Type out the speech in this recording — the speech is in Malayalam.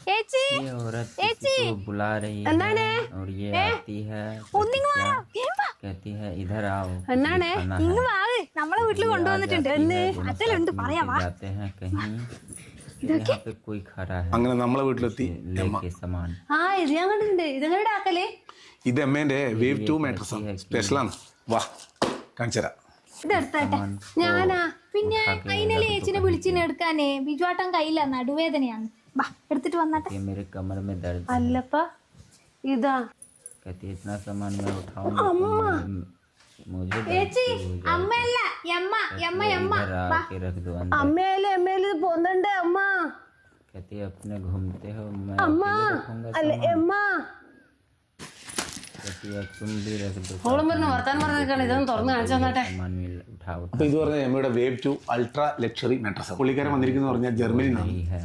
ये औरत किसी को बुला रही है और ये आती है कहती है इधर आओ നമ്മളെ വീട്ടിൽ കൊണ്ടുവന്നിട്ടുണ്ട് जाते हैं कहीं यहाँ पे कोई खड़ा है അങ്ങനെ നമ്മളെ വീട്ടിലെത്തി लेके सामान ഇത് ഞാൻ കണ്ടിട്ടുണ്ട് ഇതെങ്ങനെ ആക്കല് ഇത് എമ്മേന്റെ വേവ് 2 മാട്രസ് ആണ് സ്പെഷ്യലാണ് വാ കാണിച്ചുതരാം ഇതെടുത്തട്ടെ ഞാനാ പിന്നെ അതിനല്ലേ ചേച്ചിനെ വിളിച്ചിനെ എടുക്കാനേ ബിജുവാട്ടൻ കയ്യില്ല നടുവേദനയാണ് വാ എടുത്തിട്ട് വന്നാട്ടെ ये मेरे कमर में दर्द है അല്ലപ്പ ഇതാ कहती है इतना सामान मैं उठाऊंगा मुझे ചേച്ചി അമ്മയല്ല യമ്മ യമ്മ യമ്മ इधर आके रख दो अंदर അമ്മയല്ലേ അമ്മയല്ലേ പോന്നുണ്ട് അമ്മ कहती है अपने घूमते हो मैं അമ്മ अकेले रखूंगा അല്ല അമ്മ कहती है तुम भी रख दो ഓളും പറഞ്ഞു വർത്താൻ പറഞ്ഞേക്കാണ് ഇതൊന്ന് തുറന്ന് കാണിച്ചു തന്നാട്ടെ सामान में उठाओ അപ്പൊ ഇത് പറഞ്ഞാൽ എമ്മയുടെ വേവ് 2 അൾട്രാ ലക്ഷറി മാട്രസ് പുള്ളിക്കാരൻ വന്നിരിക്കുന്ന പറഞ്ഞാൽ ജർമ്മനിയിൽ നിന്നാണ് है